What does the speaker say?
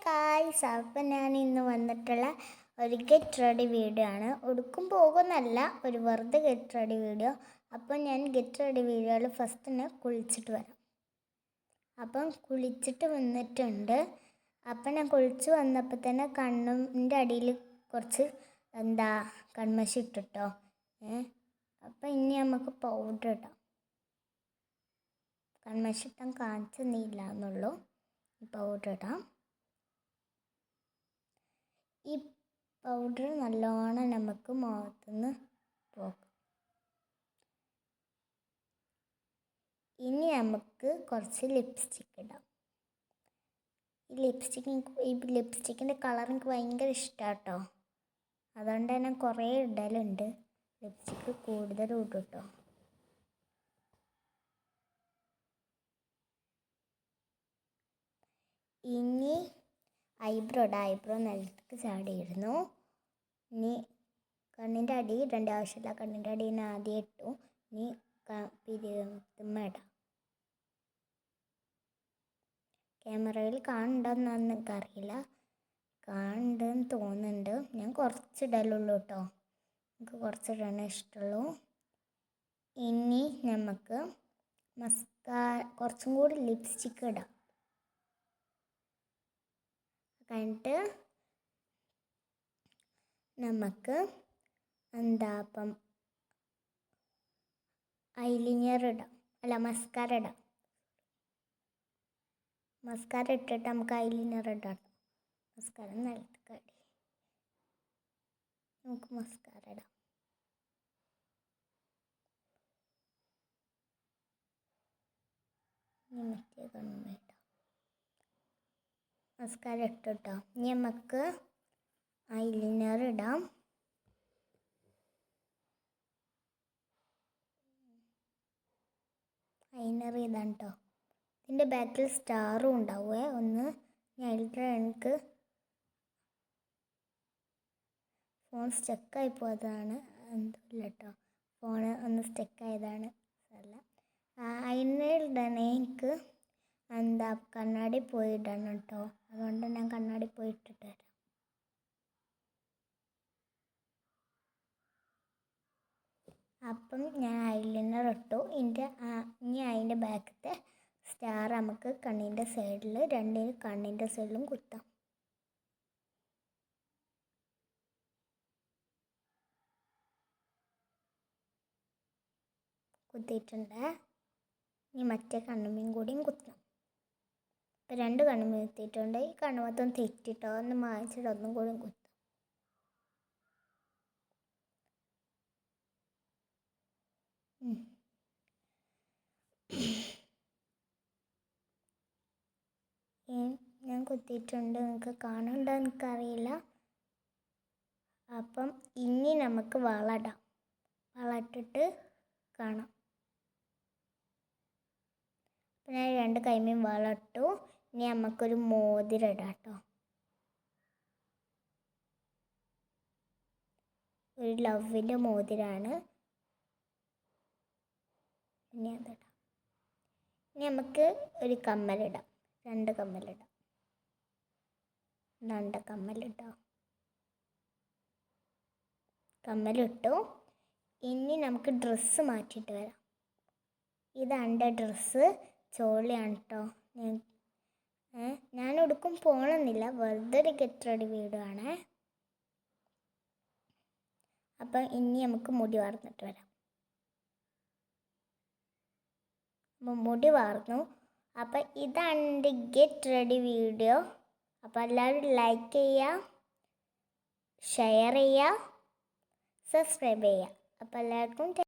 Guys, അപ്പം ഞാൻ ഇന്ന് വന്നിട്ടുള്ള ഒരു ഗെറ്റ് റെഡി വീഡിയോ ആണ്. ഒടുക്കും പോകുന്നല്ല, ഒരു വെറുതെ ഗെറ്റ് റെഡി വീഡിയോ. അപ്പം ഞാൻ ഗെറ്റ് റെഡി വീഡിയോയിൽ ഫസ്റ്റ് തന്നെ കുളിച്ചിട്ട് വരാം. അപ്പം കുളിച്ചിട്ട് വന്നിട്ടുണ്ട്. അപ്പം ഞാൻ കുളിച്ച് വന്നപ്പോൾ തന്നെ കണ്ണിൻ്റെ അടിയിൽ കുറച്ച് കൺമഷി ഇട്ടിട്ടോ. അപ്പം ഇനി നമുക്ക് പൗഡർ ഇടാം. കൺമഷി ഇട്ടാൻ കാണിച്ചൊന്നുമില്ല എന്നുള്ളൂ. പൗഡർ ഇടാം. ഈ പൗഡർ നല്ലോണം നമുക്ക് മുഖത്തുനിന്ന് പോകാം. ഇനി നമുക്ക് കുറച്ച് ലിപ്സ്റ്റിക്ക് ഇടാം. ഈ ലിപ്സ്റ്റിക്കിൻ്റെ കളർ എനിക്ക് ഭയങ്കര ഇഷ്ടമാണ് കേട്ടോ. അതുകൊണ്ട് തന്നെ കുറേ ഇടലുണ്ട്. ലിപ്സ്റ്റിക്ക് കൂടുതലും ഇടും കേട്ടോ. ഇനി ഐബ്രോ നിലത്തേക്ക് ചാടിയിരുന്നു. ഇനി കണ്ണിൻ്റെ അടി ഇടേണ്ട ആവശ്യമില്ല. കണ്ണിൻ്റെ അടി ഞാൻ ആദ്യം ഇട്ടു. ഇനി പിരിയത്തുമ്മ ഇടാം. ക്യാമറയിൽ കാണുന്നുണ്ടോയെന്ന് എനിക്കറിയില്ല. കാണുന്നുണ്ടെന്ന് തോന്നുന്നുണ്ട്. ഞാൻ കുറച്ചിടലുള്ളൂ കേട്ടോ. എനിക്ക് കുറച്ചിടാനേ ഇഷ്ടമുള്ളൂ. ഇനി നമുക്ക് കുറച്ചും കൂടി ലിപ്സ്റ്റിക്ക് ഇടാം. കഴിഞ്ഞിട്ട് നമുക്ക് ഐലൈനർ ഇടാം. മസ്കാര ഇടാം. മസ്കാര ഇട്ടിട്ട് നമുക്ക് ഐലൈനർ ഇടാം. മസ്കാര നിലത്തേക്ക് നമുക്ക് മസ്കാര ഇടാം. മറ്റേ കണ്ണ് ഇടാം. മസ്കാര ഇട്ടോ. ഇനി നമുക്ക് ഐലൈനർ ഇടാം. ഐലൈനർ ഇതാണ് കേട്ടോ. ഇതിൻ്റെ ബാക്കിൽ സ്റ്റാറും ഉണ്ടാവുമേ. എനിക്ക് ഫോൺ സ്റ്റക്കായി പോയതാണ്. എന്തില്ല കേട്ടോ, ഫോണ് ഒന്ന് സ്റ്റക്കായതാണ്. അല്ല, ഐലൈനർ ഇടണേ എനിക്ക് കണ്ണാടി പോയി ഇടണം കേട്ടോ. അതുകൊണ്ട് ഞാൻ കണ്ണാടി പോയി ഇട്ടിട്ട് വരാം. അപ്പം ഞാൻ ഐലൈനർ ഇട്ടു. ഇനി അതിൻ്റെ ബാക്കത്തെ സ്റ്റാർ നമുക്ക് കണ്ണിൻ്റെ സൈഡിൽ കണ്ണിൻ്റെ സൈഡിലും കുത്താം. കുത്തിയിട്ടുണ്ട്. ഇനി മറ്റേ കണ്ണുമ്മയും കൂടിയും കുത്താം. ഇപ്പം 2 കണ്ണുമ്മ കുത്തിയിട്ടുണ്ട്. ഈ കണ്ണ് മൊത്തം തെറ്റിട്ടോ. ഒന്ന് മായ്ച്ചിട്ട് ഒന്നും കൂടി കുത്താം. ഞാൻ കുത്തിയിട്ടുണ്ട്. നിങ്ങൾക്ക് കാണുന്നുണ്ടോ എനിക്കറിയില്ല. അപ്പം ഇനി നമുക്ക് വളയിടാം. വളയിട്ടിട്ട് കാണാം. അപ്പം ഞാൻ 2 കൈമേയും വളയിട്ടു. ഇനി നമുക്കൊരു മോതിരം ഇടാം കേട്ടോ. ഒരു ലവിൻ്റെ മോതിരമാണ്. ഇനി അതിടാം. ഇനി നമുക്ക് ഒരു കമ്മലിടാം. 2 കമ്മലിടാം. 2 കമ്മലിട്ടോ. കമ്മലിട്ടു. ഇനി നമുക്ക് ഡ്രസ്സ് മാറ്റിയിട്ട് വരാം. ഇതാണ് എൻ്റെ ഡ്രസ്സ്. ചോളിയാണ് കേട്ടോ. ഞാൻ ഒടുക്കും പോകണമെന്നില്ല, വെറുതെ ഒരു ഗെറ്റ് റെഡി വീഡിയോ ആണ്. അപ്പം ഇനി നമുക്ക് മുടി വാർന്നിട്ട് വരാം. അപ്പം മുടി വാർന്നു. അപ്പം ഇതാണ് എൻ്റെ ഗെറ്റ് റെഡി വീഡിയോ. അപ്പോൾ എല്ലാവരും ലൈക്ക് ചെയ്യുക, ഷെയർ ചെയ്യുക, സബ്സ്ക്രൈബ് ചെയ്യുക. അപ്പോൾ എല്ലാവർക്കും